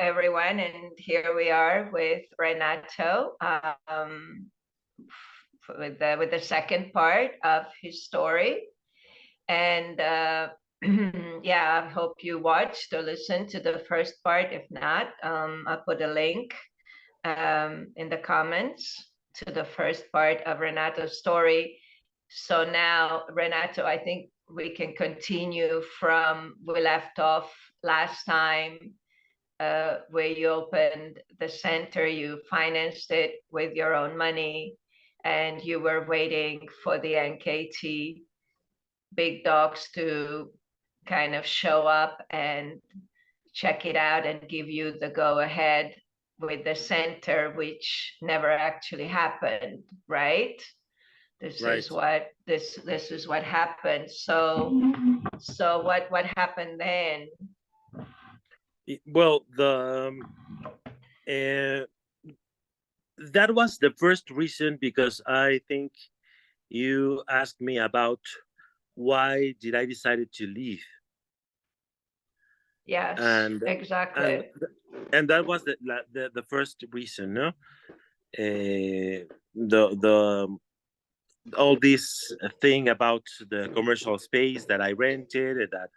everyone, and here we are with Renato with the second part of his story. And yeah, I hope you watched or listened to the first part. If not, I'll put a link in the comments to the first part of Renato's story. So now, Renato, I think we can continue from we left off last time, where you opened the center, you financed it with your own money, and you were waiting for the NKT big dogs to kind of show up and check it out and give you the go ahead with the center, which never actually happened, right? This Right. is what this is what happened. So what happened then? Well, that was the first reason, because I think you asked me about why did I decided to leave. Yes, and exactly. and that was the first reason, no. The all this thing about the commercial space that I rented, that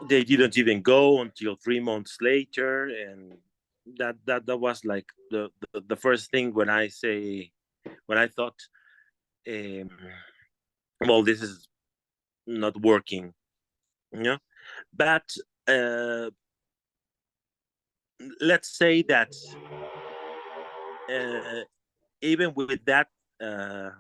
they didn't even go until 3 months later, and that was like the first thing when I thought, um, well, this is not working, you know. But uh, let's say that uh, even uh,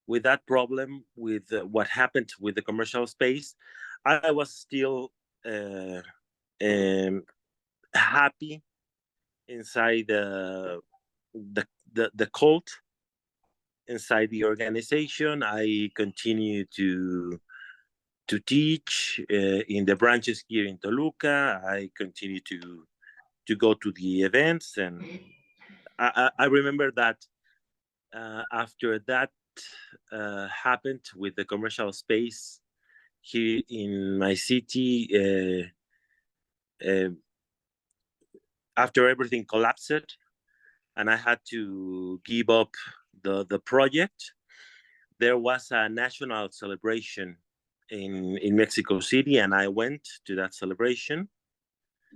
with that problem, with what happened with the commercial space, I was still uh, um, happy inside the cult, inside the organization. I continue to teach in the branches here in Toluca. I continue to go to the events, and I remember that after that happened with the commercial space here in my city, uh, after everything collapsed and I had to give up the project, there was a national celebration in Mexico City, and I went to that celebration.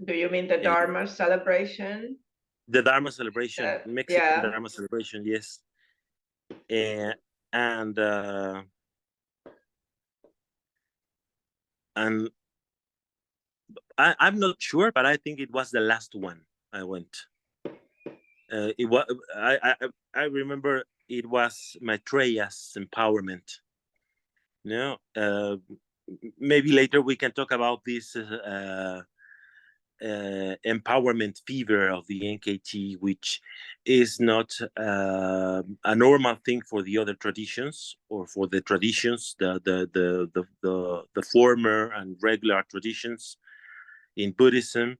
Do you mean the Dharma celebration? The Dharma celebration, Mexican Yeah. Dharma celebration, yes. And and I'm not sure, but I think it was the last one I went. It was I remember it was Maitreya's empowerment. No, maybe later we can talk about this empowerment fever of the NKT, which is not a normal thing for the other traditions, or for the traditions, the former and regular traditions in Buddhism,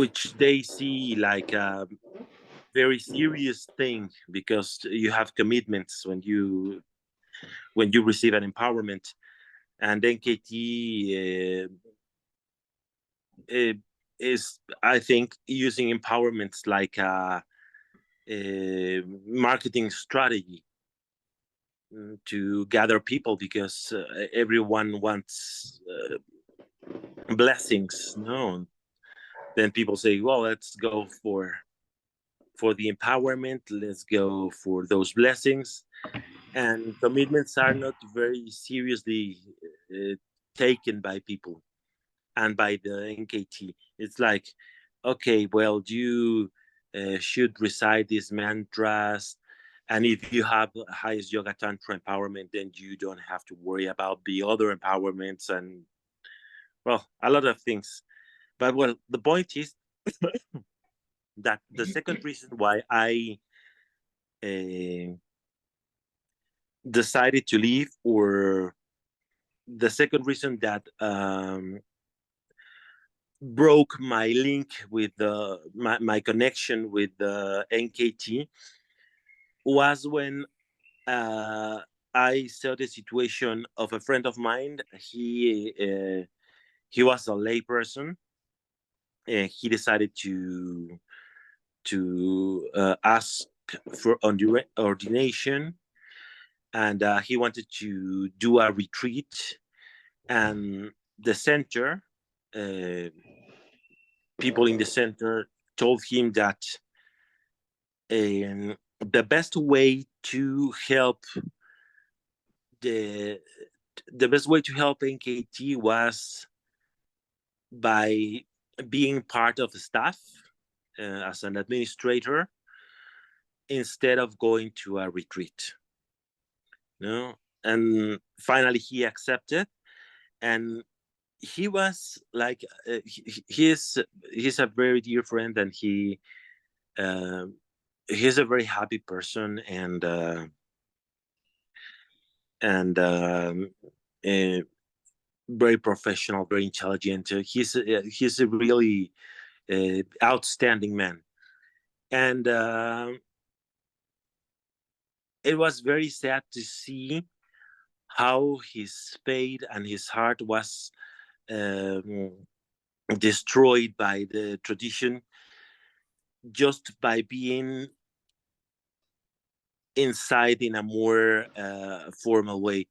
which they see like a very serious thing, because you have commitments when you receive an empowerment. And NKT is, I think, using empowerments like a marketing strategy to gather people, because everyone wants blessings, no. Then people say, well, let's go for the empowerment, let's go for those blessings. And commitments are not very seriously taken by people and by the NKT. It's like, okay, well, you should recite these mantras, and if you have highest yoga tantra empowerment, then you don't have to worry about the other empowerments, and, well, a lot of things. But, well, the point is that the second reason why I decided to leave, or the second reason that broke my link with my connection with the NKT, was when I saw the situation of a friend of mine. He was a layperson, and he decided to ask for ordination, and he wanted to do a retreat. And the center, uh, people in the center, told him that the best way to help the the best way to help NKT was by being part of the staff as an administrator instead of going to a retreat. No, and finally he accepted, and he was like he's a very dear friend, and uh, he's a very happy person, and very professional, very intelligent. He's a really outstanding man, and it was very sad to see how his faith and his heart was um, destroyed by the tradition just by being inside in a more formal way,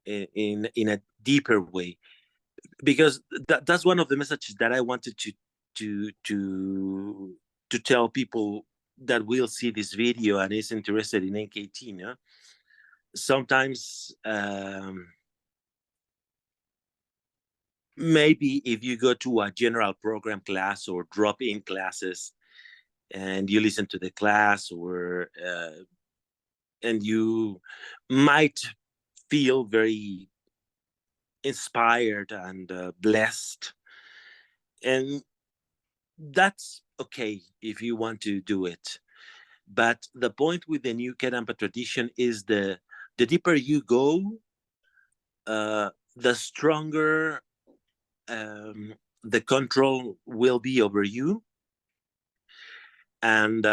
in a deeper way, because that's one of the messages that I wanted to to to tell people that will see this video and is interested in NKT. No? Sometimes maybe if you go to a general program class or drop-in classes and you listen to the class, or and you might feel very inspired and blessed, and that's okay if you want to do it. But the point with the new Kedampa tradition is the deeper you go, the stronger the control will be over you, and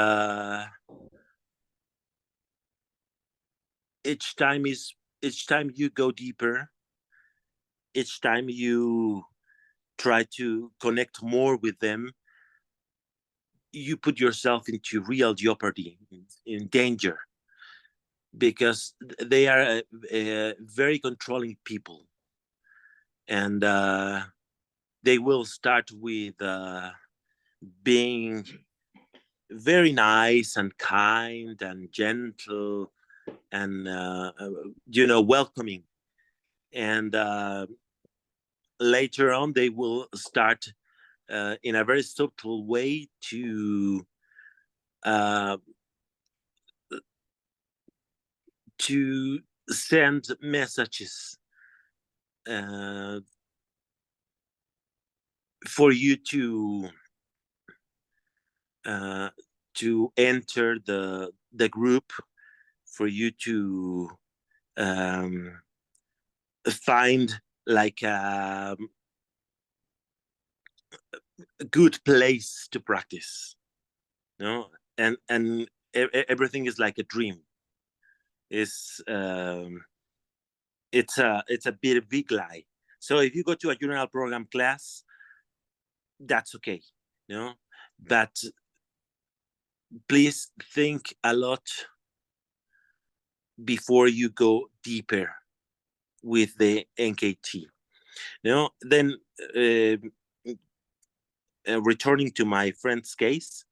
each time you go deeper, each time you try to connect more with them, you put yourself into real jeopardy, in danger, because they are very controlling people, and they will start with being very nice and kind and gentle and welcoming, and later on they will start in a very subtle way uh, to send messages uh, for you uh, to enter the group, for you to find like a good place to practice, no? And everything is like a dream. It's a big lie. So if you go to a general program class, that's okay, no? But please think a lot before you go deeper with the NKT. Then returning to my friend's case,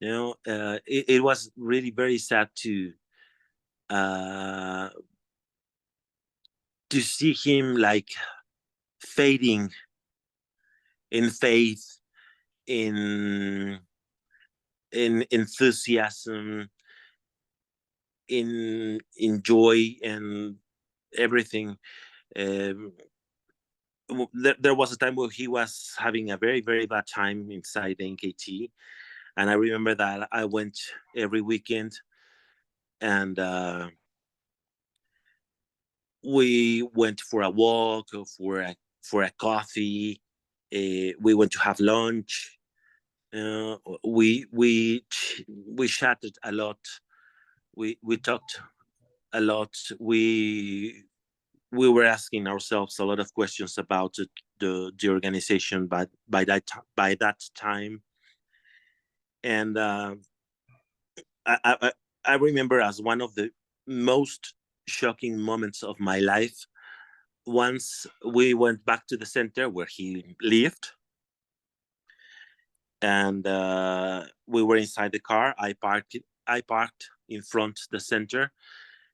it was really very sad uh, to see him like fading in faith, in enthusiasm, in joy and everything. Um, there was a time where he was having a very, very bad time inside the NKT, and I remember that I went every weekend, and we went for a walk, or for a coffee. We went to have lunch. Uh, we we we chatted a lot. We talked a lot. We were asking ourselves a lot of questions about the organization, but by that time, and I remember as one of the most shocking moments of my life. Once we went back to the center where he lived, and we were inside the car. I parked in front the center,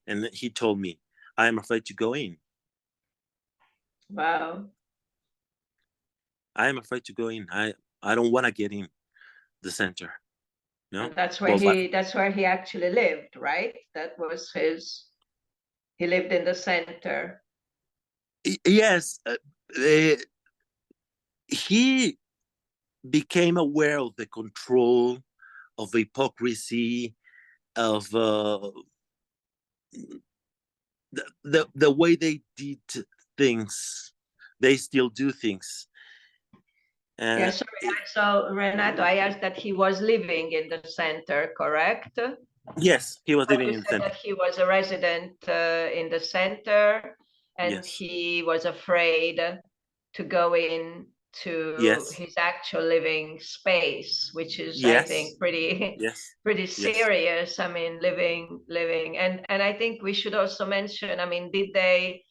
and he told me, "I am afraid to go in. Wow. I am afraid to go in. I don't want to get in the center." No, And that's where well, but he actually lived, right? That was he lived in the center. yes, he became aware of the control, of the hypocrisy, of the way they did things. They still do things. Yeah, sorry. So Renato, I asked that he was living in the center, correct? Yes, he was But living you in the said center. that he was a resident in the center, and Yes, he was afraid to go in to yes, his actual living space, which is, I yes, think, pretty yes, pretty yes. serious. I mean, living, and I think we should also mention, I mean, did they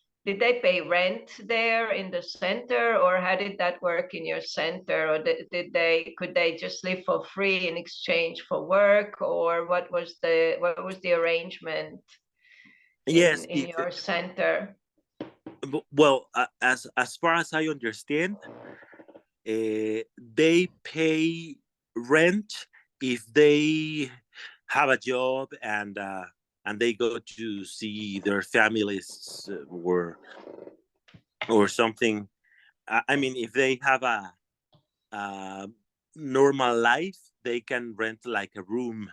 pay rent there in the center, or how did that work in your center? Or could they just live for free in exchange for work, or what was the arrangement Yes, in your center? well, as far as I understand, they pay rent if they have a job, and they go to see their families, or something. I mean, if they have a normal life, they can rent like a room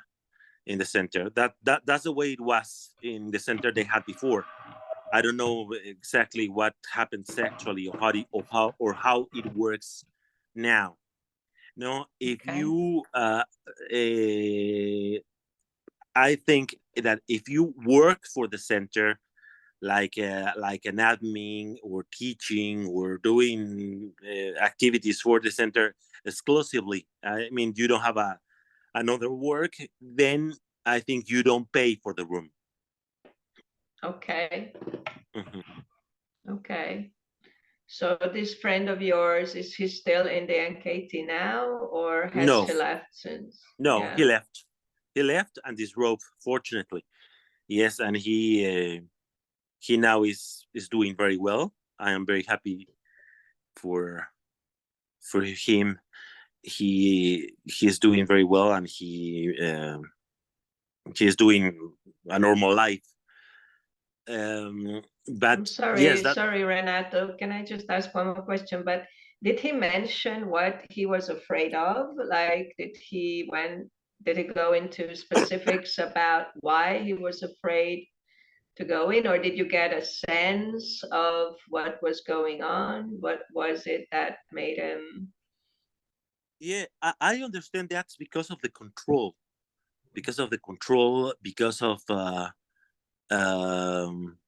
in the center. That's the way it was in the center they had before. I don't know exactly what happens actually, or how it works now. No, if Okay. you I think that if you work for the center, like an admin or teaching or doing activities for the center exclusively, I mean, you don't have another work, then I think you don't pay for the room. Okay. Mhm. Okay. So this friend of yours, is he still in the NKT now, or has No, he left since? no, he Yeah. left. He left and disrobed, fortunately. Yes, and he now is doing very well. I am very happy for him. He's doing very well, and he's doing a normal life. I'm But yes, sorry, that sorry, Renato. Can I just ask one more question? But did he mention what he was afraid of? Like, did he go into specifics about why he was afraid to go in, or did you get a sense of what was going on? What was it that made him? yeah, I understand that's because of the control, because of the control, because of um,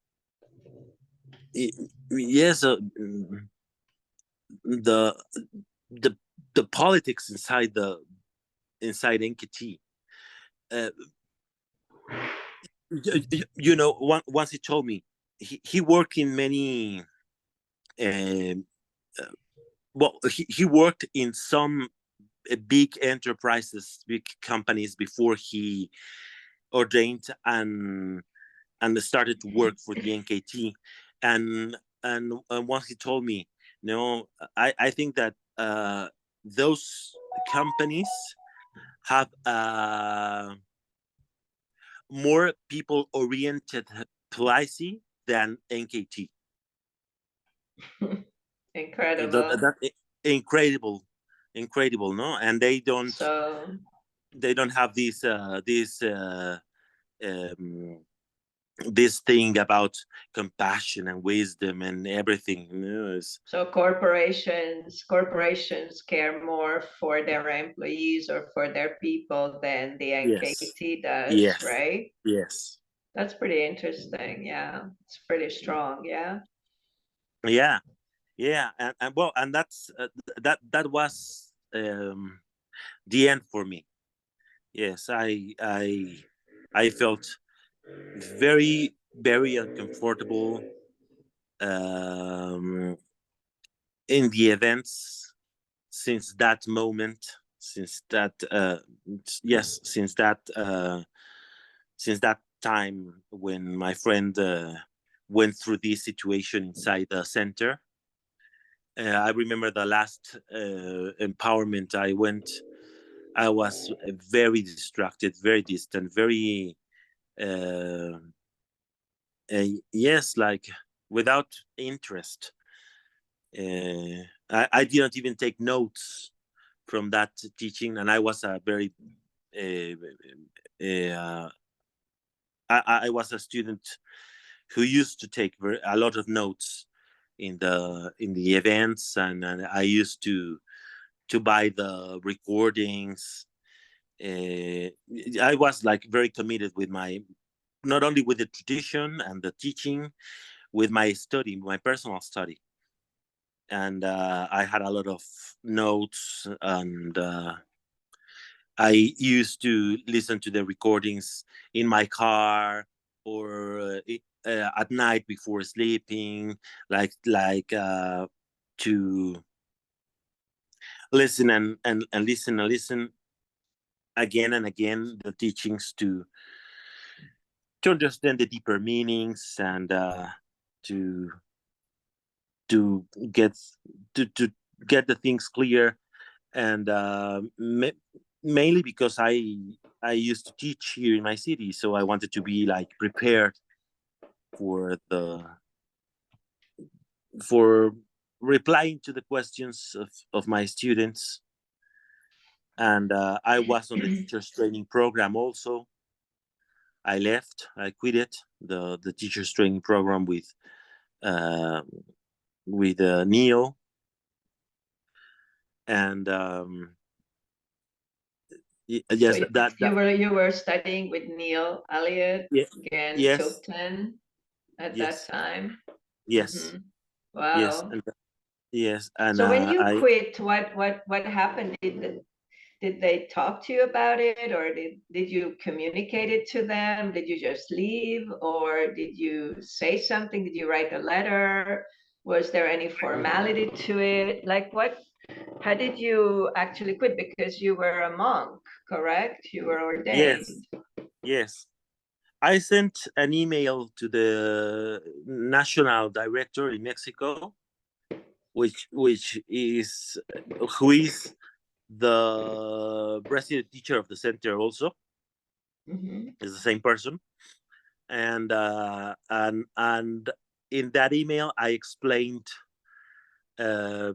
yes, the the the politics inside NKT. Uh, once he told me he worked in many. Um, well, he worked in some big enterprises, big companies before he ordained and started to work for the NKT, and and once he told me, no, I think that those companies have more people oriented policy than NKT. Incredible. That incredible, incredible, no, and So, they don't have um, this thing about compassion and wisdom and everything. so corporations care more for their employees or for their people than the Yes, NKT does, yes, right? yes, That's pretty interesting. Yeah, it's pretty strong. Yeah. Yeah, yeah, and well, and that's that was the end for me. Yes, I felt very very uncomfortable um, in the events since that moment, since that yes, since that time when my friend went through this situation inside the center. I remember the last empowerment I went. I was very distracted, very distant, very uh, yes, like without interest. I didn't even take notes from that teaching, and I was a very uh, uh, I was a student who used to take a lot of notes in the events, and I used to buy the recordings. Uh, I was like very committed with my not only with the tradition and the teaching, with my study, my personal study, and I had a lot of notes, and I used to listen to the recordings in my car or at night before sleeping, like to listen and listen and listen again and again the teachings to understand the deeper meanings and to to get to get the things clear and mainly because I used to teach here in my city, so I wanted to be like prepared for the for replying to the questions of my students. And I was on the teachers training program also. I left, I quit it, the teachers training program uh, with Neo, and So yes, that you were studying with Neil Elliott, yeah, again, yes, Tilton at that yes, time. yes, Mm-hmm. yes, Wow. and yes, and So when you I quit, what happened? Did they talk to you about it, or did you communicate it to them? Did you just leave, or did you say something? Did you write a letter? Was there any formality to it? Like what? How did you actually quit? Because you were a monk, correct? You were yes, ordained. yes. I sent an email to the national director in Mexico, which is who is the resident teacher of the center. Also, Mm-hmm. is the same person, and in that email, I explained uh,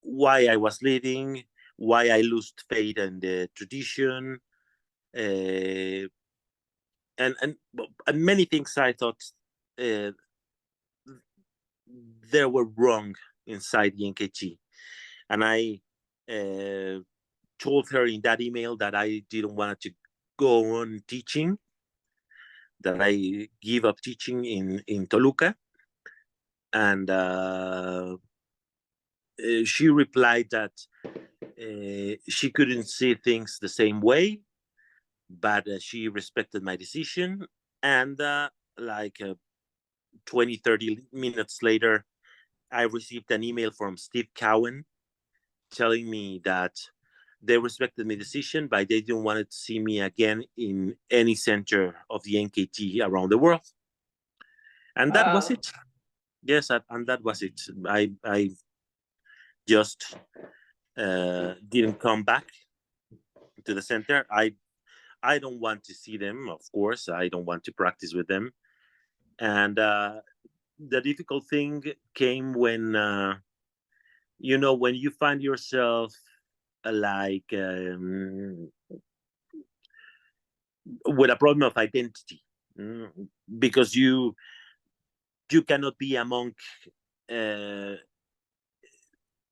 why I was leaving, why I lost faith in the tradition, uh, and many things I thought uh, they were wrong inside the NKT. And I uh, told her in that email that I didn't want to go on teaching, that I give up teaching in Toluca. And she replied that she couldn't see things the same way, but she respected my decision. And like 20, 30 minutes later, I received an email from Steve Cowan telling me that they respected my decision, but they didn't want to see me again in any center of the NKT around the world. And that was Wow. it. Yes, and that was it. I just didn't come back to the center. I don't want to see them, of course. I don't want to practice with them. And the difficult thing came when when you find yourself like with a problem of identity, mm, because you cannot be a monk uh,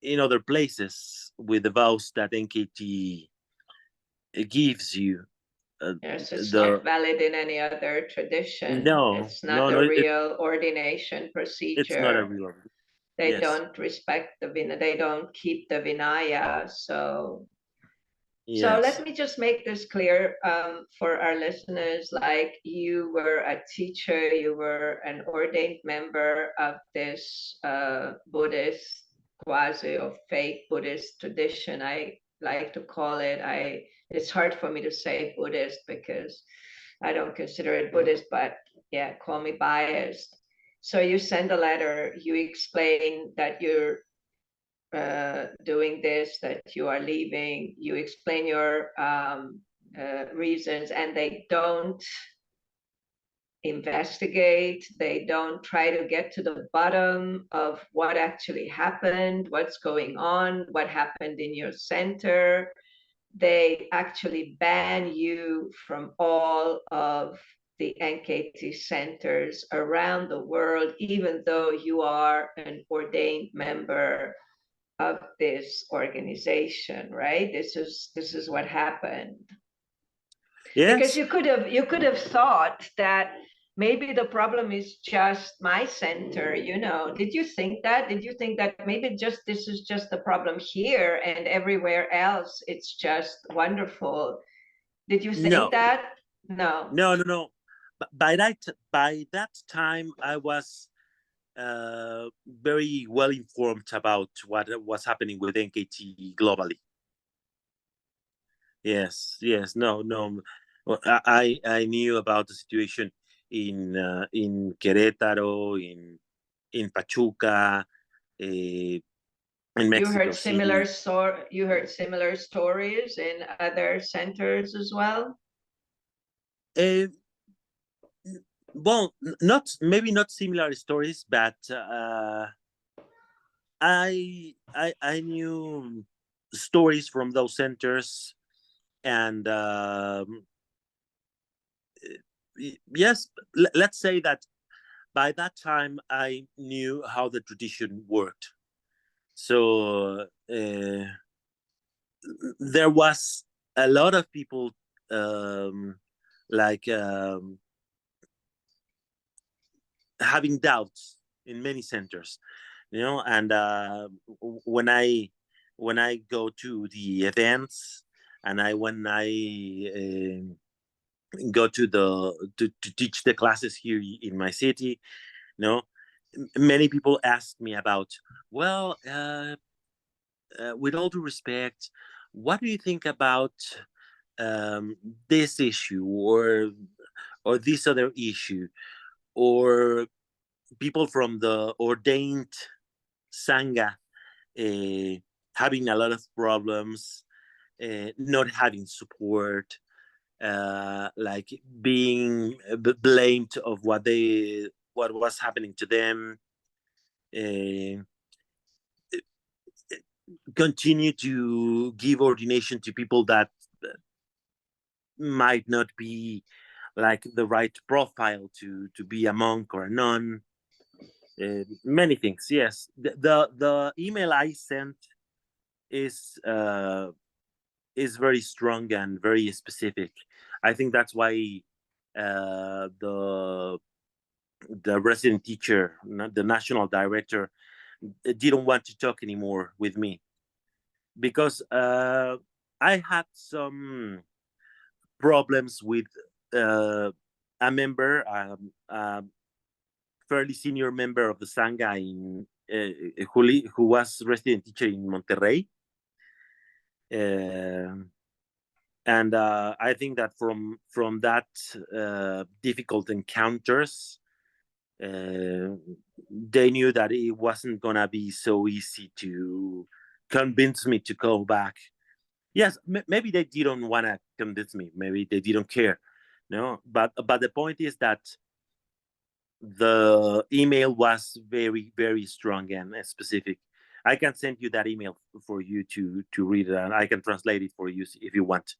in other places with the vows that NKT gives you. Yes, it's the not valid in any other tradition. no, It's no, not no, a real ordination it's not a procedure. real. They Yes, don't respect they don't keep the Vinaya. So yes, let me just make this clear for our listeners. Like, you were a teacher, you were an ordained member of this Buddhist, quasi or fake Buddhist tradition, I like to call it. It's hard for me to say Buddhist because I don't consider it Buddhist, but yeah, call me biased. So you send a letter, you explain that you're doing this, that you are leaving, you explain your reasons, and they don't investigate, they don't try to get to the bottom of what actually happened, what's going on, what happened in your center. They actually ban you from all of the NKT centers around the world, even though you are an ordained member of this organization, right? This is what happened. Because yes. you could have thought that maybe the problem is just my center, Did you think that? Did you think that maybe just this is just the problem here and everywhere else it's just wonderful? Did you think No, that? No. no, no, no. By that time, I was very well informed about what was happening with NKT globally. Yes, yes, no, no. Well, I knew about the situation in Querétaro, in Pachuca, in You Mexico heard City. similar stories in other centers as well? Uh, well, not maybe not similar stories, but I knew stories from those centers, and yes, let's say that by that time I knew how the tradition worked. So there was a lot of people um, like having doubts in many centers, and when I go to the events, and when I go to teach the classes here in my city, you know many people ask me about, well, with all due respect, what do you think about um, this issue, or this other issue, or people from the ordained sangha uh, having a lot of problems, not having support, like being blamed of what was happening to them, uh, continue to give ordination to people that might not be like the right profile to be a monk or a nun. Many things. Yes, the email I sent is uh, is very strong and very specific. I think that's why uh, the the resident teacher, the national director, didn't want to talk anymore with me, because I had some problems with uh, a member, fairly senior member of the Sangha who was resident teacher in Monterrey. Uh, and I think that from that difficult encounters, uh, they knew that it wasn't gonna be so easy to convince me to go back. Yes, maybe they didn't want to convince me. Maybe they didn't care. No, but the point is that the email was very very strong and specific. I can send you that email for you to read it, and I can translate it for you if you want.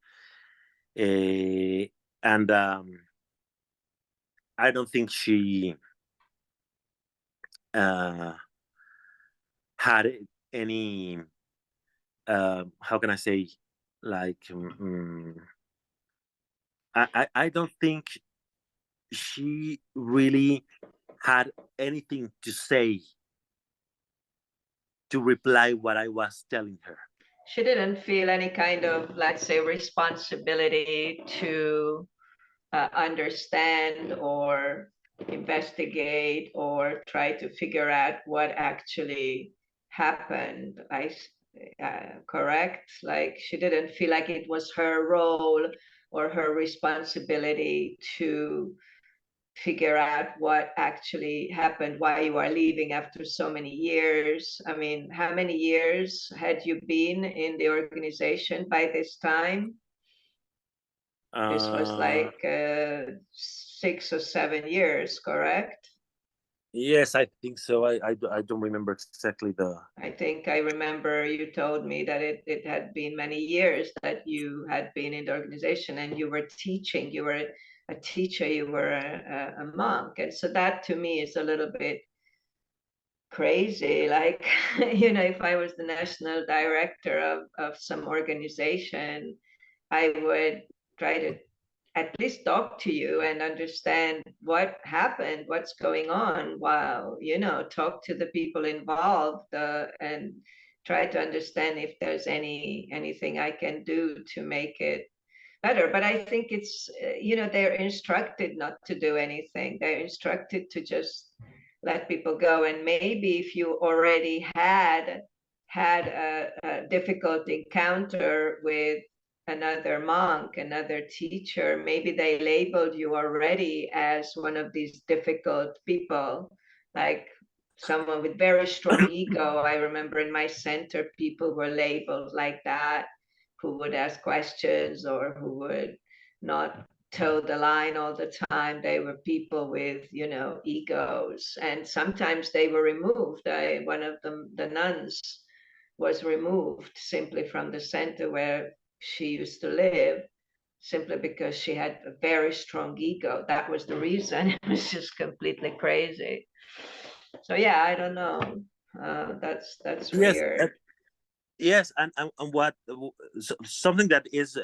Uh, and I don't think she uh, had any. How can I say, like I don't think she really had anything to say to reply what I was telling her. She didn't feel any kind of, let's say, responsibility to understand or investigate or try to figure out what actually happened. Correct? Like she didn't feel like it was her role or her responsibility to figure out what actually happened, why you are leaving after so many years. I mean, how many years had you been in the organization by this time? This was Uh, like 6 or 7 years, correct? yes, I think so. I don't remember exactly the. I think I remember you told me that it had been many years that you had been in the organization and you were teaching. You were a teacher, you were a monk. And so that to me is a little bit crazy. Like, if I was the national director of some organization, I would try to at least talk to you and understand what happened, what's going on, while, talk to the people involved, and try to understand if there's anything I can do to make it better. But I think it's, they're instructed not to do anything. They're instructed to just let people go. And maybe if you already had a difficult encounter with another monk, another teacher, maybe they labeled you already as one of these difficult people, like someone with very strong ego. I remember in my center, people were labeled like that, who would ask questions or who would not toe the line all the time. They were people with, egos, and sometimes they were removed. One of them, the nuns, was removed simply from the center where she used to live, simply because she had a very strong ego. That was the reason. It was just completely crazy. So yeah, I don't know. That's Yes, weird. yes, and what something that is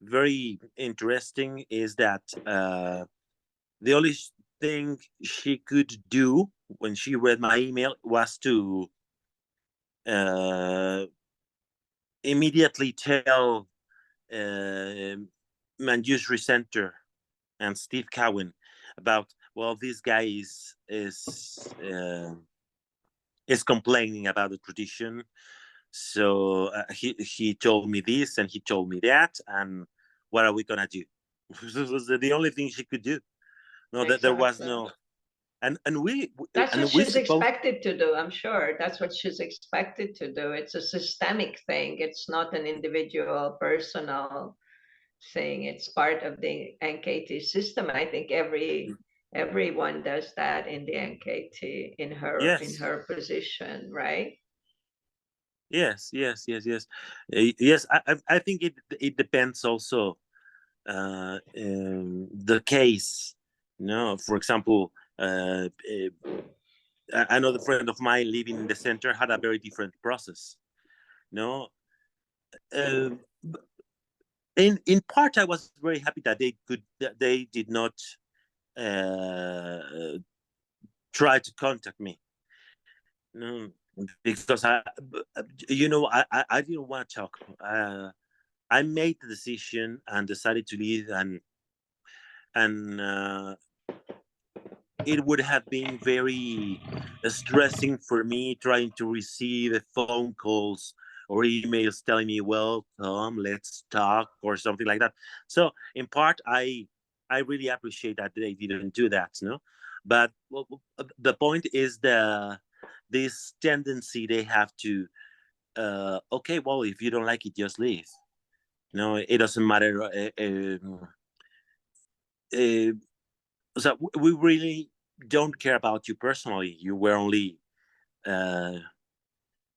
very interesting is that the only thing she could do when she read my email was to uh, immediately tell uh, Manjusri Center and Steve Cowan about, well, this guy is complaining about the tradition. So he told me this and he told me that, and what are we gonna do? This was the only thing she could do. No, that there was Exactly. no, and That's what we she's supposed. expected to do, I'm sure. That's what she's expected to do. It's a systemic thing. It's not an individual, personal thing. It's part of the NKT system. I think everyone does that in the NKT in Yes, her position, right? yes. Yes, I think it depends also the case. No, for example, another friend of mine living in the center had a very different process. No, uh, in part, I was very happy that they did not uh, try to contact me. No, because I didn't want to talk. I made the decision and decided to leave, and it would have been very stressing for me trying to receive phone calls or emails telling me, well, Tom, let's talk, or something like that. So in part, I really appreciate that they didn't do that, no. But the point is this tendency they have to, okay, well, if you don't like it, just leave. No, it doesn't matter. Uh, so we really don't care about you personally. Uh,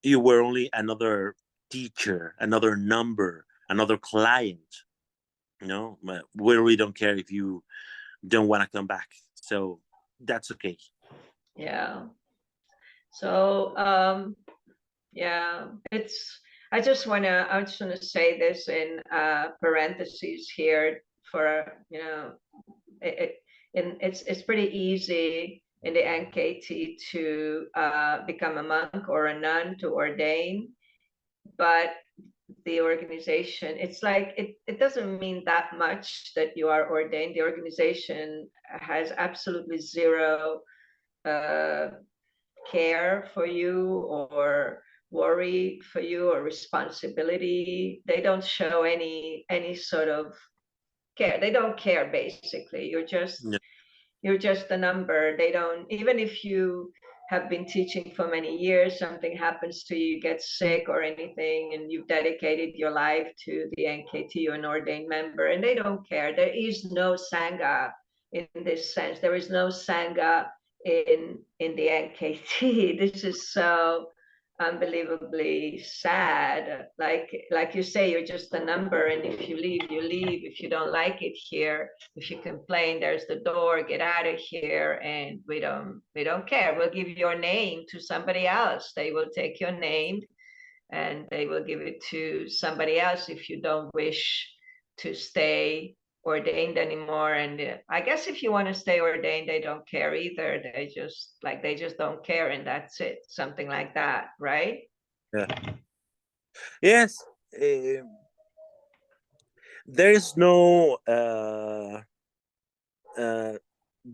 you were only another teacher, another number, another client. We really don't care if you don't want to come back. So that's okay. Yeah. So yeah, I just want to say this in parentheses here. for, it's pretty easy in the NKT to become a monk or a nun, to ordain, but the organization, it's like it doesn't mean that much that you are ordained. The organization has absolutely zero care for you, or worry for you, or responsibility. They don't show any sort of care. They don't care, basically. Yeah. You're just a number. They don't, even if you have been teaching for many years, something happens to you, you get sick or anything, and you've dedicated your life to the NKT, you're an ordained member, and they don't care. There is no Sangha in this sense. There is no Sangha in the NKT. This is so unbelievably sad. Like you say, you're just a number, and if you leave, you leave. If you don't like it here, if you complain, there's the door, get out of here. And we don't care. We'll give your name to somebody else. They will take your name and they will give it to somebody else if you don't wish to stay ordained anymore. And I guess if you want to stay ordained, they don't care either. They just don't care, and that's it. Something like that, right? Yeah. Yes. There is no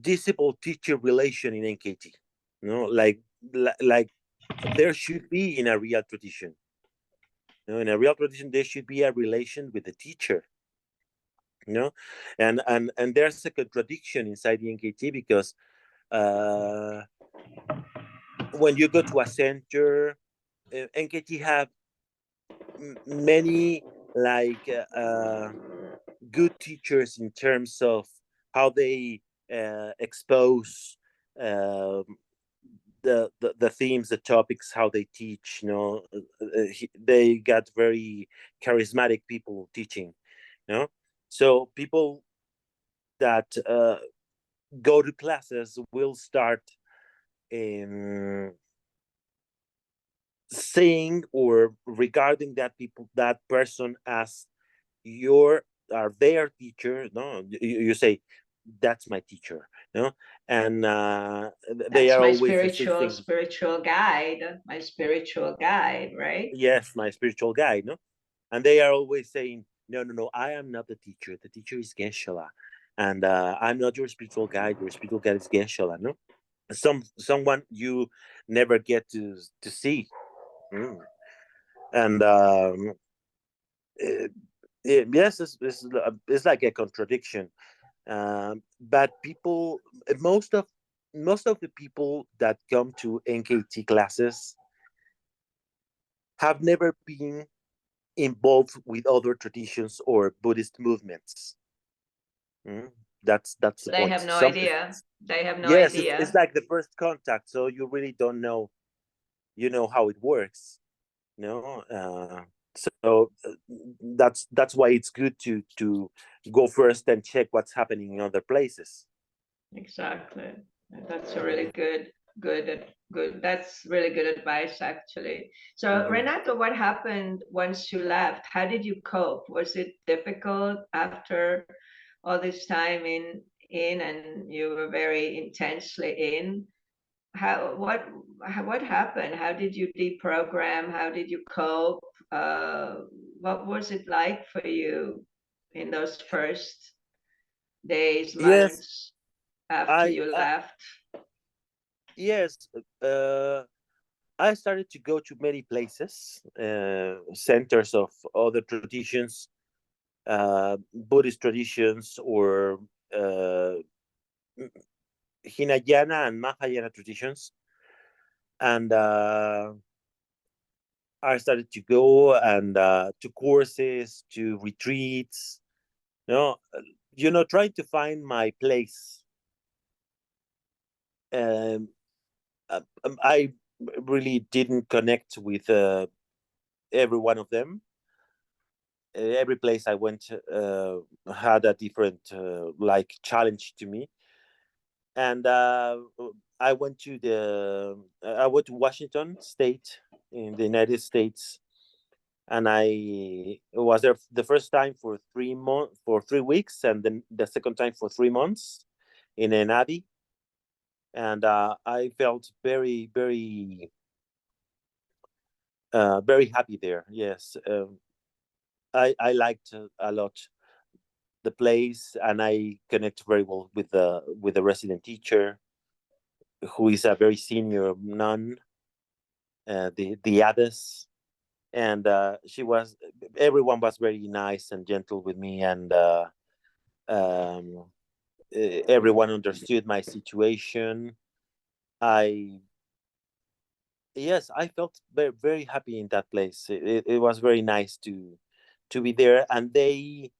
disciple teacher relation in NKT. Like there should be in a real tradition. In a real tradition, there should be a relation with the teacher. And there's a contradiction inside the NKT, because when you go to a center, NKT have many good teachers in terms of how they expose the themes, the topics, how they teach. They got very charismatic people teaching. So people that go to classes will start saying or regarding that person as their teacher. You say, that's my teacher. And they That's are my always insisting, spiritual guide, right? yes, my spiritual guide. And they are always saying, no, I am not the teacher. The teacher is Geshe-la, and I'm not your spiritual guide. Your spiritual guide is Geshe-la. No, someone you never get to see. And yes, it's like a contradiction. But people, most of the people that come to NKT classes have never been involved with other traditions or Buddhist movements. That's the They point. have no idea. They have no Yes, it's idea. like the first contact, so you really don't know, how it works. So that's why it's good to go first and check what's happening in other places. Exactly. That's a really good. That's really good advice, actually. So, Renato, what happened once you left? How did you cope? Was it difficult after all this time in, and you were very intensely in? What happened? How did you deprogram? How did you cope? What was it like for you in those first days, Yes, months after I you left? yes, I started to go to many places, centers of other traditions, Buddhist traditions, or Hinayana and Mahayana traditions, and I started to go and to courses, to retreats. Trying to find my place. Um, I really didn't connect with every one of them. Every place I went had a different challenge to me, and I went to Washington State in the United States, and I was there the first time for 3 months, for 3 weeks, and then the second time for 3 months in an abbey, and I felt very, very, very happy there. Yes, I liked a lot the place, and I connect very well with the resident teacher, who is a very senior nun, the abbess, and everyone was very nice and gentle with me, and um, everyone understood my situation. I Yes, I felt very, very happy in that place. It was very nice to be there, and they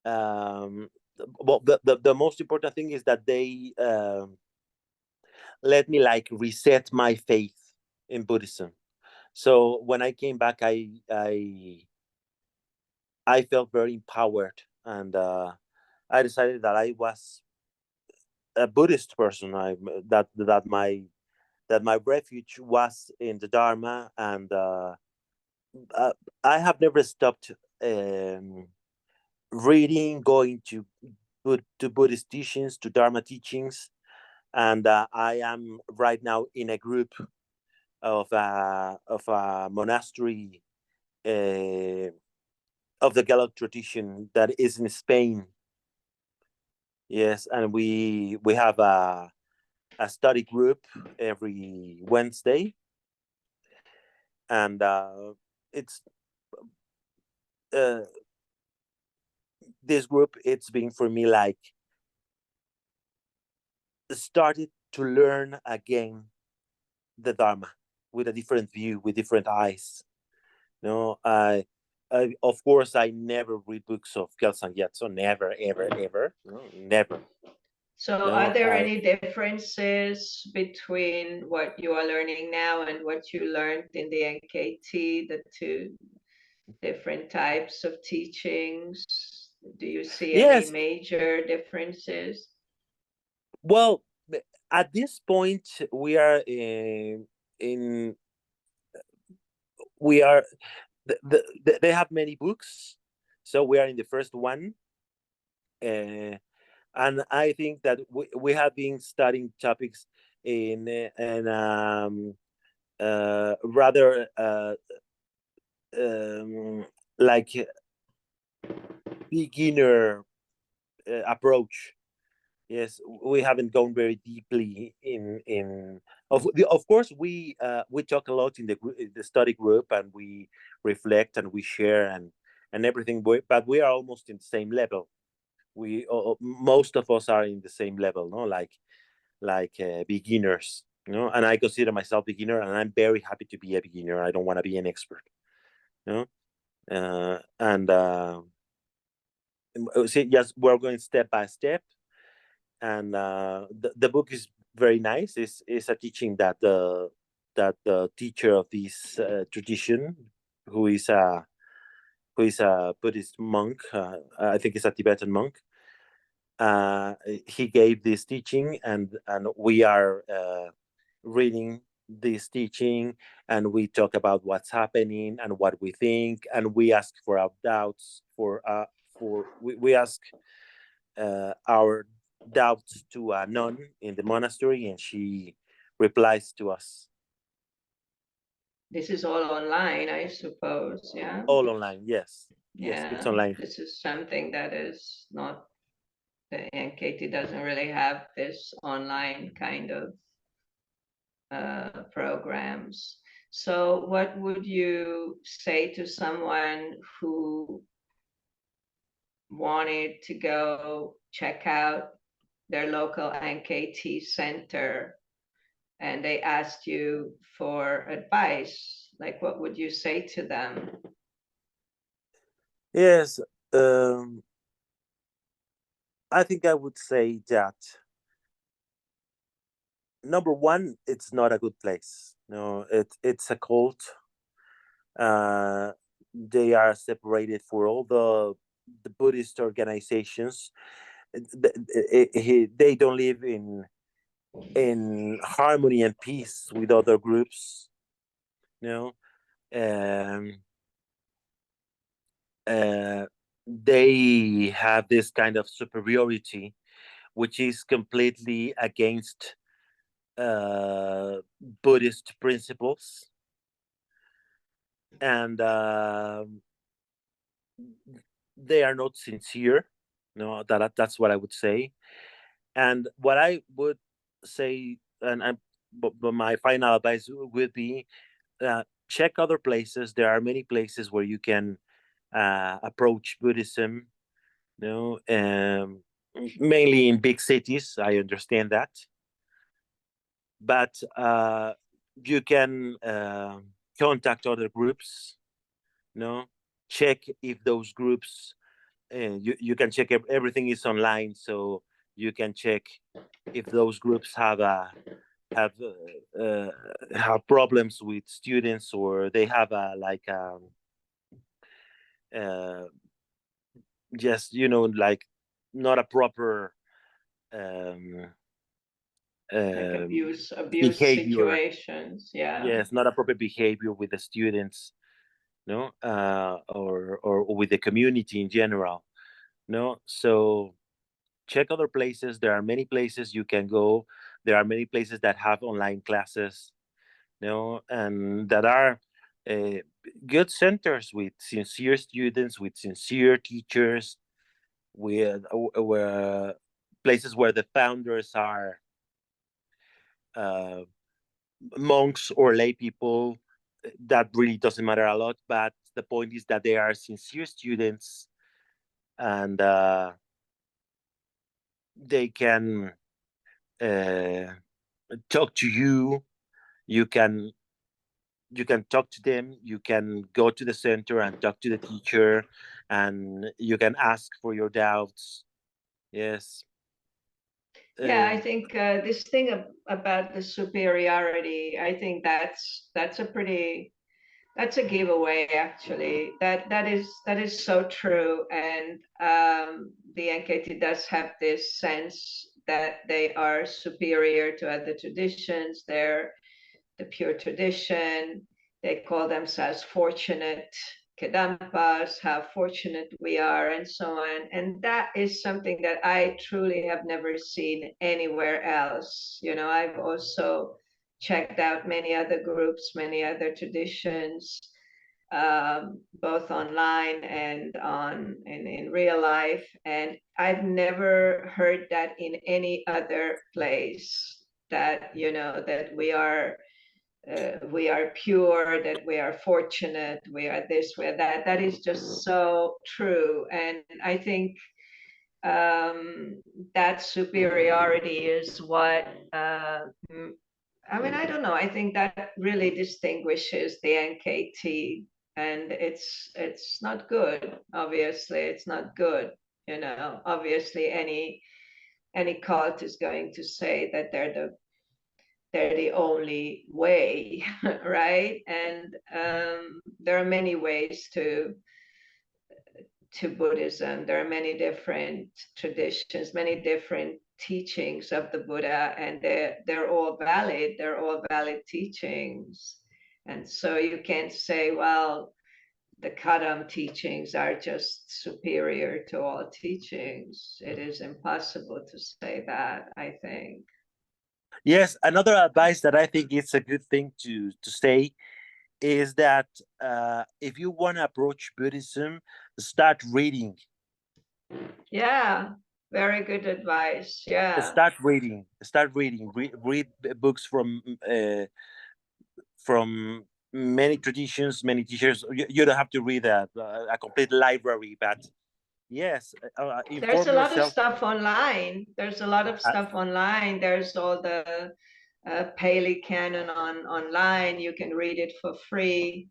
well, the most important thing is that they let me like reset my faith in Buddhism. So when I came back, I felt very empowered, and I decided that I was a Buddhist person. That my refuge was in the Dharma, and uh, I have never stopped reading, going to Buddhist teachings, to Dharma teachings, and I am right now in a group of a monastery of the Gallic tradition that is in Spain. Yes, and we have a study group every Wednesday, and it's uh, this group. It's been for me like started to learn again the Dharma with a different view, with different eyes. No, of course I never read books of Kelsang yet, so never, ever, ever, no, never. So are No, there any differences between what you are learning now and what you learned in the NKT, the two different types of teachings? Do you see any yes. major differences? Well, at this point we are in we are they have many books, so we are in the first one, uh, and I think that we have been studying topics in rather um, like beginner approach. Yes, we haven't gone very deeply in of course we talk a lot in the study group, and we reflect and we share and everything, but we are almost in the same level. We most of us are in the same level, no, like beginners, you know, and I consider myself beginner, and I'm very happy to be a beginner. I don't want to be an expert, you know. And see, yes, we're going step by step, and the book is very nice. It's a teaching that the teacher of this tradition, who is a Buddhist monk, I think it's a Tibetan monk. He gave this teaching, and we are reading this teaching, and we talk about what's happening and what we think, and we ask for our doubts, we ask our doubts to a nun in the monastery, and she replies to us. This is all online, I suppose, yeah? All online, yes. Yes, it's Yeah, online. this is something that is not, the NKT doesn't really have this online kind of programs. So what would you say to someone who wanted to go check out their local NKT center and they asked you for advice? Like, what would you say to them? Yes, um, I think I would say that number one, it's not a good place. No, it's a cult. Uh, they are separated for all the Buddhist organizations. They don't live in harmony and peace with other groups. You know, um, uh, they have this kind of superiority, which is completely against Buddhist principles, and they are not sincere. No, that's what I would say. And what I would say, but my final advice would be, check other places. There are many places where you can approach Buddhism. You know, mainly in big cities. I understand that, but you can contact other groups. No, check if those groups. You can check if everything is online, so you can check if those groups have have problems with students, or they have uh, just like not a proper um, Like um, abuse behavior. situations. Yeah. Yes, not a proper behavior with the students, no, or with the community in general, no. So check other places. There are many places you can go. There are many places that have online classes, and that are uh, good centers with sincere students, with sincere teachers, with where places where the founders are uh, monks or lay people. That really doesn't matter a lot, but the point is that they are sincere students, and they can uh, talk to you. You can talk to them. You can go to the center and talk to the teacher, and you can ask for your doubts. Yes. Yeah, I um, think this thing about the superiority, I think that's a pretty that's a giveaway actually. That is so true, and the NKT does have this sense that they are superior to other traditions. They're the pure tradition. They call themselves fortunate Kedampas, how fortunate we are, and so on. And that is something that I truly have never seen anywhere else. I've also checked out many other groups, many other traditions, both online and in real life. And I've never heard that in any other place, that that we are pure, that we are fortunate, we are this, we are that. That is just so true. And I think that superiority is what, I mean, I don't know. I think that really distinguishes the NKT, and it's not good. Obviously, it's not good. Obviously, any cult is going to say that they're the only way, right? And there are many ways to Buddhism. There are many different traditions, many different teachings of the Buddha, and they're all valid. They're all valid teachings. And so you can't say, well, the Kadam teachings are just superior to all teachings. It is impossible to say that, I think. yes, another advice that I think it's a good thing to say is that if you want to approach Buddhism, start reading. Yeah, very good advice. Yeah. Start reading. Read books from many traditions, many teachers. You don't have to read a complete library, but yes, There's inform a lot of yourself. stuff online. There's a lot of Uh, stuff online. There's all the Pali Canon online. You can read it for free.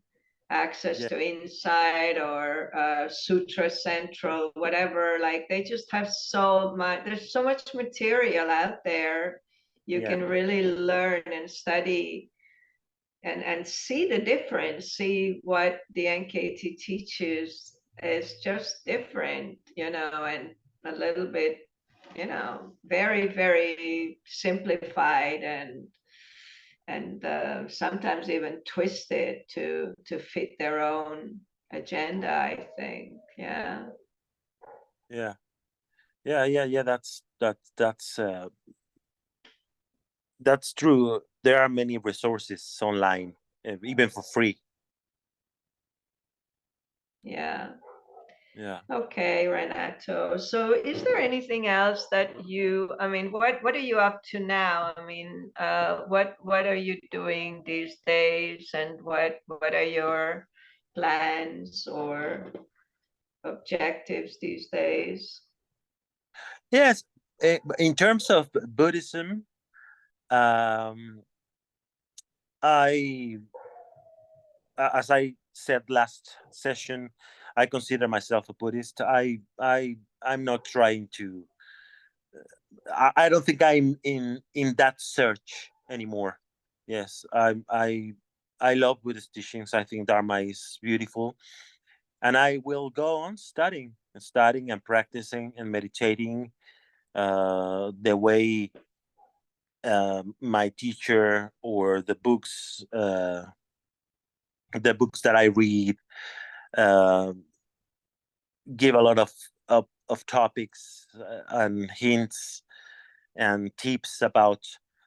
Access yeah, to Insight or Sutra Central, whatever. Like they just have so much. There's so much material out there. You yeah. can really learn and study and see the difference, see what the NKT teaches is just different, and a little bit, very, very simplified and sometimes even twisted to fit their own agenda, I think. Yeah. Yeah, yeah. That's true. There are many resources online, even for free. Yeah. Yeah. Okay, Renato. So is there anything else that I mean, what are you up to now? I mean, what are you doing these days, and what are your plans or objectives these days? Yes. In terms of Buddhism, um, I, as I said last session, I consider myself a Buddhist. I'm not trying to. I don't think I'm in that search anymore. Yes, I love Buddhist teachings. I think Dharma is beautiful, and I will go on studying and practicing and meditating the way my teacher or the books that I read uh, give a lot of topics and hints and tips about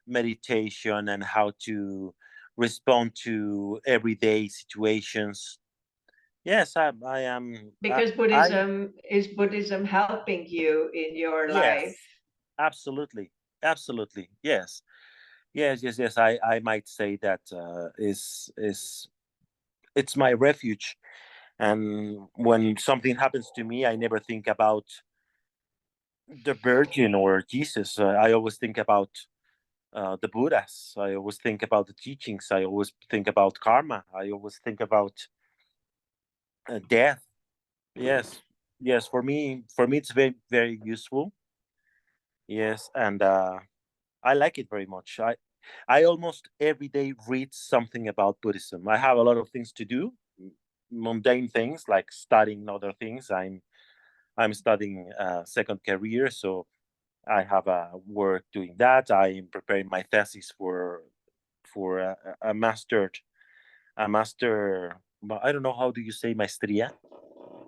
meditation and how to respond to everyday situations. Yes, I am. Because Buddhism helping you in your life? Yes, absolutely, absolutely. Yes, yes. I might say that is it's my refuge. And when something happens to me, I never think about the Virgin or Jesus. I always think about the Buddhas. I always think about the teachings. I always think about karma. I always think about death. Yes, yes. For me, it's very useful. Yes, and I like it very much. I almost every day read something about Buddhism. I have a lot of things to do, mundane things like studying other things. I'm studying second career, so I have work doing that. I am preparing my thesis for a master. I don't know how do you say maestria.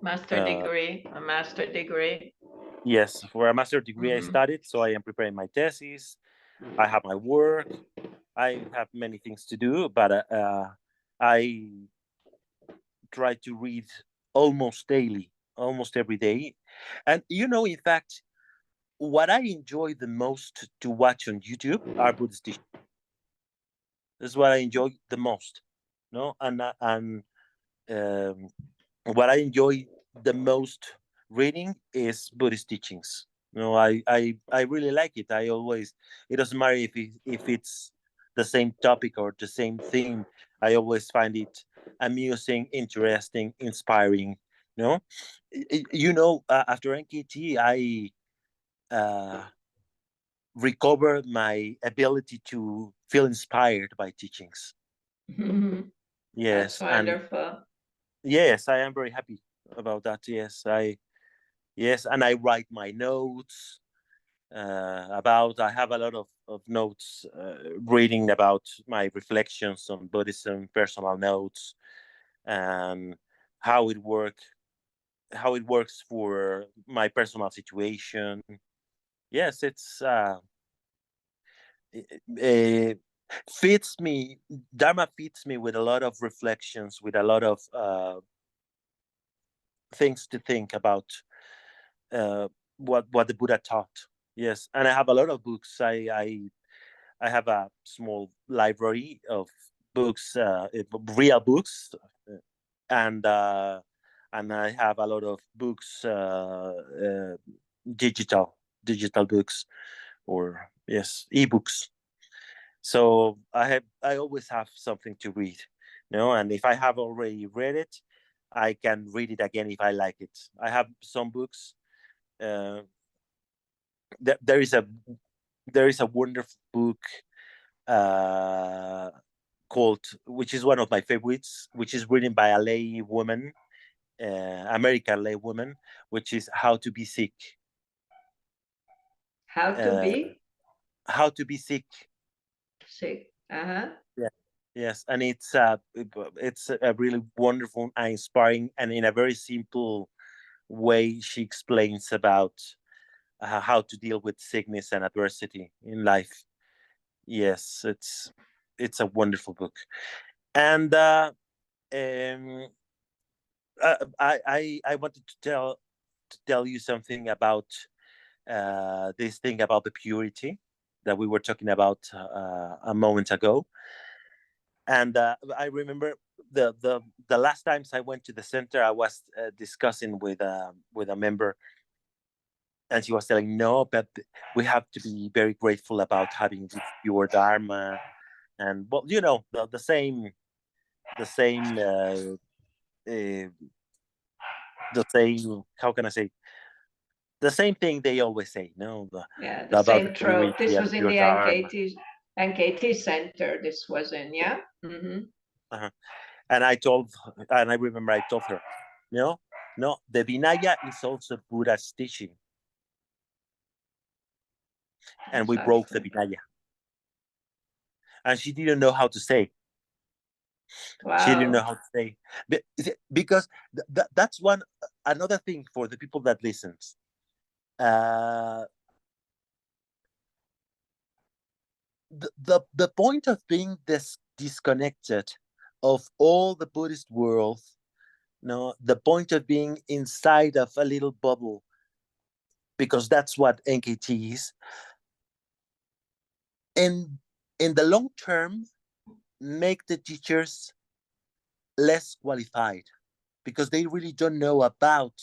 Master Uh, degree, a master degree. yes, for a master degree I Mhm. studied, so I am preparing my thesis. I have my work. I have many things to do, but I try to read almost daily, almost every day. And in fact, what I enjoy the most to watch on YouTube are Buddhist teachings. This is what I enjoy the most. No, and um, what I enjoy the most reading is Buddhist teachings. I really like it. I always it doesn't matter if it's the same topic or the same theme. I always find it amusing, interesting, inspiring. No, after NKT, I uh, recovered my ability to feel inspired by teachings. That's Yes, and wonderful. yes, I am very happy about that. Yes, and I write my notes about. I have a lot of notes reading about my reflections on Buddhism, personal notes, and how it work how it works for my personal situation. Yes, it's uh, fits me. Dharma fits me with a lot of reflections, with a lot of things to think about uh, what the Buddha taught. Yes, and I have a lot of books. I have a small library of books, real books, and uh, and I have a lot of books, digital books, or yes, ebooks. So I always have something to read, and if I have already read it, I can read it again if I like it. I have some books. Uh, there is a wonderful book uh, called, which is one of my favorites, which is written by a lay woman, American lay woman, which is How to Be Sick. How to Uh, be How to Be Sick. sick. Uh-huh. Yeah, Yes, and it's a really wonderful and inspiring, and in a very simple way, she explains about how to deal with sickness and adversity in life. Yes, it's a wonderful book, and um, I wanted to tell you something about this thing about the purity that we were talking about a moment ago. And I remember the last times I went to the center, I was discussing with a member, and she was telling, no, but we have to be very grateful about having this pure dharma, and well, the same uh, the same, how can I say, the same thing they always say, no, Yeah, the about the same trope. purity This and was in pure the dharma. NKT center. This was in, yeah. Uh-huh. And I remember I told her, no, no, the Vinaya is also Buddha's teaching, and we broke the Exactly. Vinaya, and she didn't know how to say. She didn't know Wow. how to say because that's one another thing for the people that listens. Uh, the point of being disconnected of all the Buddhist world, no, the point of being inside of a little bubble, because that's what NKT is. And in the long term, make the teachers less qualified because they really don't know about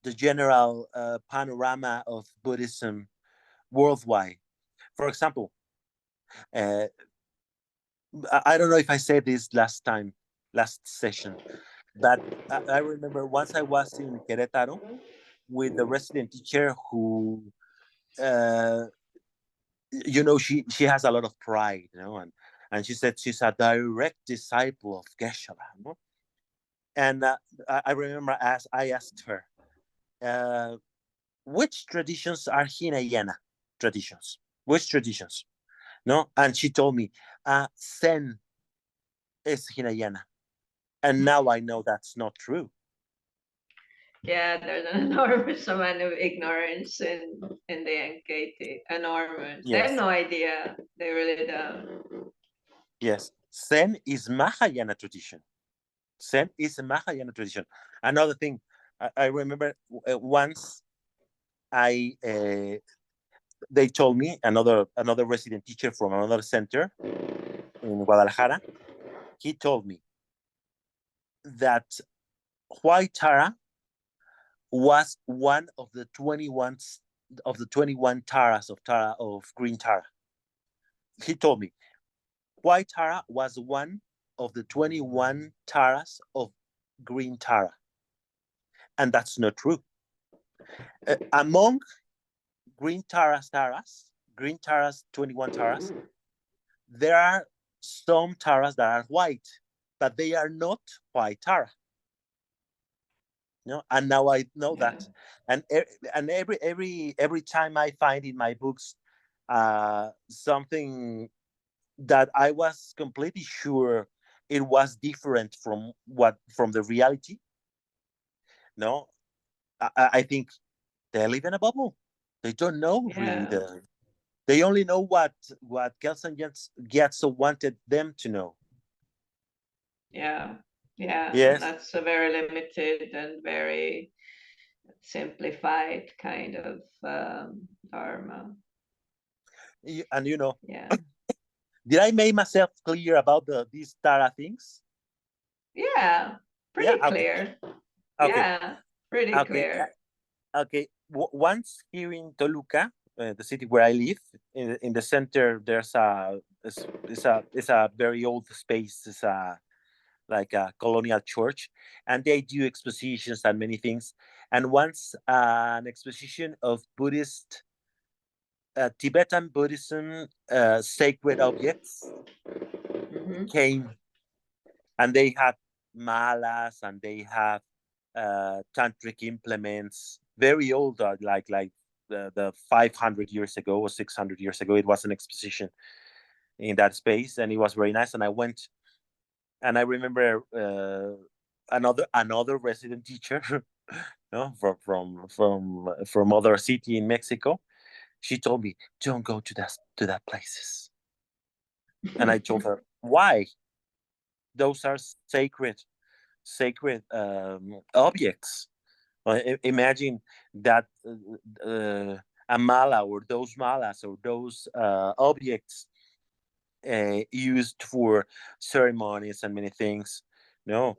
the general panorama of Buddhism worldwide. For example, uh, I don't know if I said this last session, but I remember once I was in Querétaro with the resident teacher who, uh, she has a lot of pride, and she said she's a direct disciple of Geshe-la, And I remember as I asked her, uh, which traditions are Hinayana traditions? Which traditions? No, and she told me, Zen is Hinayana, and now I know that's not true. Yeah, there's an enormous amount of ignorance in the NKT. Enormous. They have Yes, no idea. They really don't. yes. Zen is Mahayana tradition. Zen is a Mahayana tradition. Another thing, I remember once I they told me another resident teacher from another center in Guadalajara. He told me that white Tara was one of the 21 taras of green Tara. He told me white Tara was one of the 21 taras of green Tara, and that's not true. Among green taras, 21 taras, there are some taras that are white, but they are not white tara. And now I know Yeah. that, and every time I find in my books something that I was completely sure it was different from the reality. No, I think they live in a bubble. They don't know really Yeah. they only know what Kelsen Gyatso wanted them to know. Yeah. Yeah. Yes, That's a very limited and very simplified kind of dharma. and Yeah. did I make myself clear about these Tara things? Yeah. Yeah. Pretty Okay. clear. Okay. Yeah. Pretty Okay. clear. Okay. Once here in Toluca, the city where I live, in the center, there's it's a very old space. It's like a colonial church, and they do expositions and many things. And once an exposition of Tibetan Buddhism sacred objects Hmm. came, and they have malas and they have tantric implements, very old, like the 500 years ago or 600 years ago. It was an exposition. in that space, and it was very nice. And I went, and I remember another resident teacher, no, from other city in Mexico. She told me, "Don't go to that places." And I told her, "Why? Those are sacred objects. Imagine that a mala or those malas or those objects used for ceremonies and many things. No,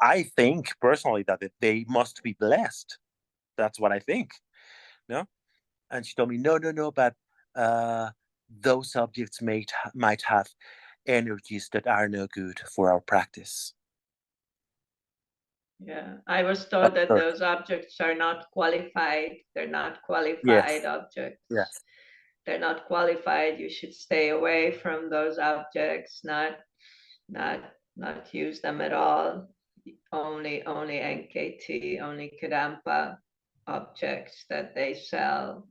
I think personally that they must be blessed. That's what I think. No, and she told me, no, no, no, but uh, those objects might have energies that are no good for our practice. Yeah, I was told that Sure. those objects are not qualified. They're not qualified Yes, objects. yes, They're not qualified. You should stay away from those objects, not not use them at all. Only NKT, only Kadampa objects that they sell.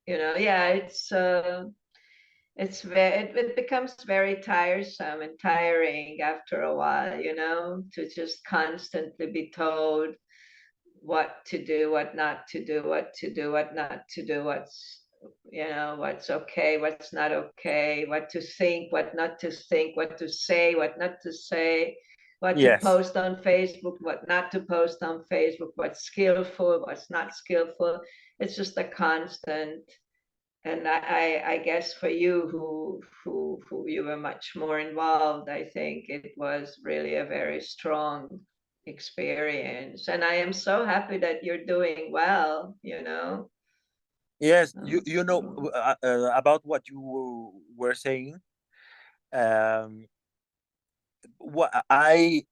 Yeah, it's it becomes very tiresome and tiring after a while, to just constantly be told what to do, what not to do, what to do, what not to do, what's okay, what's not okay, what to think, what not to think, what to say, what not to say, what to yes, post on Facebook, what not to post on Facebook, what's skillful, what's not skillful. It's just a constant. And I guess for you who you were much more involved, I think it was really a very strong experience. And I am so happy that you're doing well. yes. You know So about what you were saying. Um, what I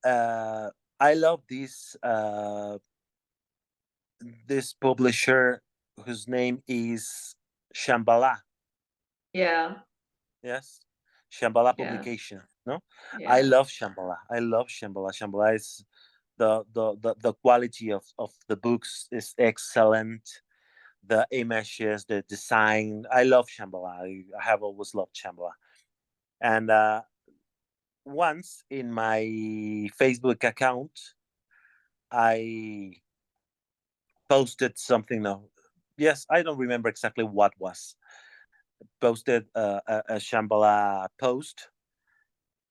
love this publisher whose name is Shambhala. yeah, Yes, Shambhala yeah, publication. No, I yeah, love Shambhala. I love Shambhala. Shambhala is the quality of the books is excellent. The images, the design. I love Shambhala. I have always loved Shambhala. And once in my Facebook account, I posted something. No, yes, I don't remember exactly what was posted a Shambhala post,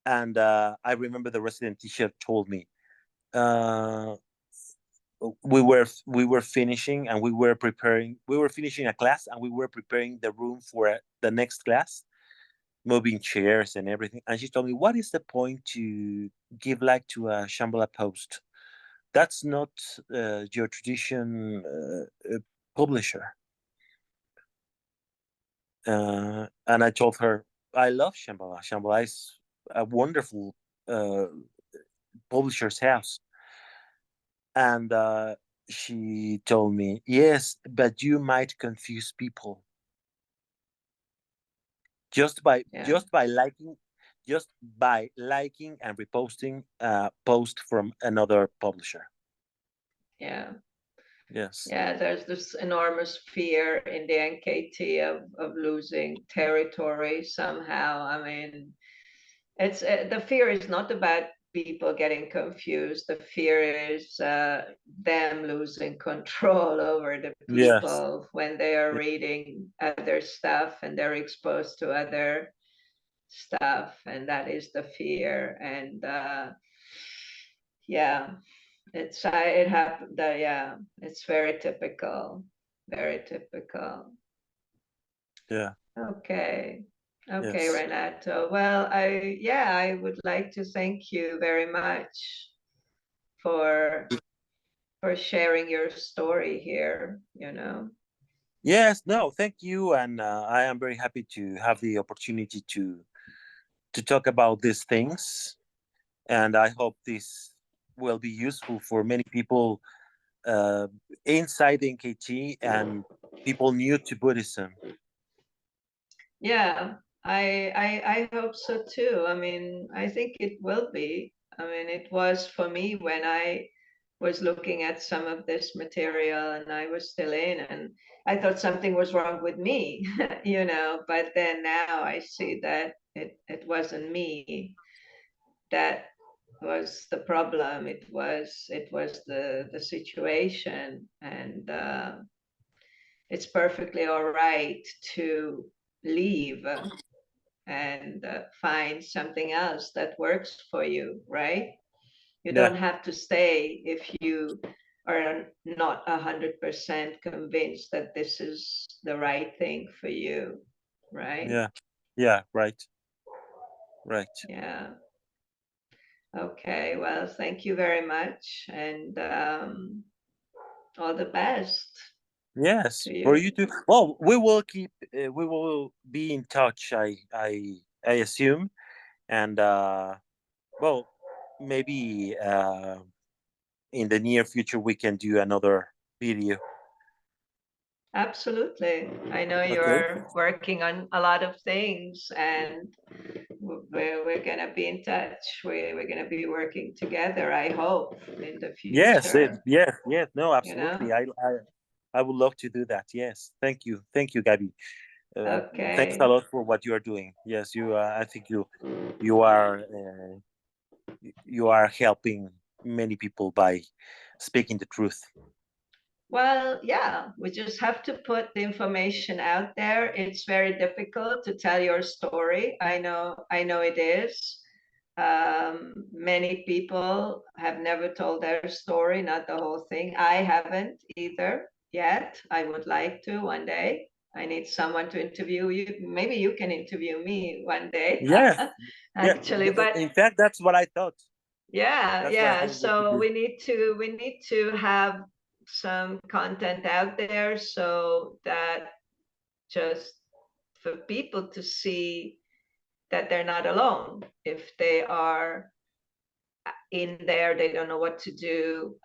and I remember the resident teacher told me uh, we were finishing and we were finishing a class and we were preparing the room for the next class, moving chairs and everything. And she told me, "What is the point to give like to a Shambhala post? That's not your tradition publisher." And I told her, "I love Shambhala. Shambhala is a wonderful uh, publisher's house." And she told me, "Yes, but you might confuse people just by yeah, just by liking." Just by liking and reposting a post from another publisher. yeah. Yes. Yeah, there's this enormous fear in the NKT of losing territory somehow. I mean, it's the fear is not about people getting confused. The fear is them losing control over the Yes. people when they are reading other stuff and they're exposed to other stuff, and that is the fear. And yeah, it happened. Yeah, it's very typical. Very typical. Yeah. Okay. Okay, Yes. Renato. Well, I would like to thank you very much for sharing your story here. Yes. No. Thank you, and I am very happy to have the opportunity to talk about these things, and I hope this will be useful for many people uh, inside NKT and people new to Buddhism. Yeah, I hope so too. I mean, I think it will be. I mean, it was for me when I was looking at some of this material, and I was still in, and I thought something was wrong with me, you know, but then now I see that it wasn't me that was the problem. It was the situation, and it's perfectly all right to leave and find something else that works for you, right? You Yeah, don't have to stay if you are not 100% convinced that this is the right thing for you, right? yeah, yeah. Right, right. Yeah. Okay. Well, thank you very much, and all the best Yes, to for you. you too. Well, we will keep. We will be in touch. I assume, and well, maybe in the near future we can do another video. Absolutely. I know Okay. you're working on a lot of things, and we're going to be in touch. We're going to be working together, I hope, in the Yes. future, Yes. Yes. No. you Absolutely. know? I would love to do that. Yes. Thank you. Thank you, Gabby. Thanks a Okay. lot for what you are doing. Yes. You. I think you are you are helping many people by speaking the truth. Well, yeah, we just have to put the information out there. It's very difficult to tell your story. I know it is. Many people have never told their story, not the whole thing. I haven't either yet. I would like to one day. I need someone to interview you. Maybe you can interview me one day, Yes. Yeah. actually. But In fact, that's what I thought. yeah, That's what I yeah. thought we could So do. we need to have some content out there so that just for people to see that they're not alone. If they are in there, they don't know what to do.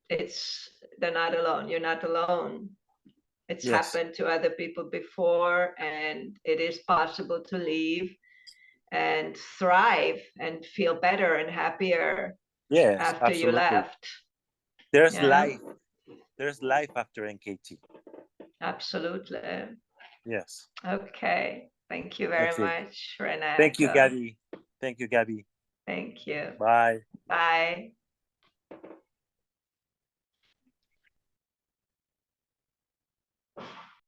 It's they're not alone. You're not alone. It's Yes. happened to other people before, and it is possible to leave and thrive and feel better and happier Yes. after you Absolutely. left. There's You know, life. There's life after NKT. absolutely. Yes. Okay. Thank you very Okay. much, Thank you, Renato. Gabby. Thank you, Gabby. Thank you. Bye. Bye.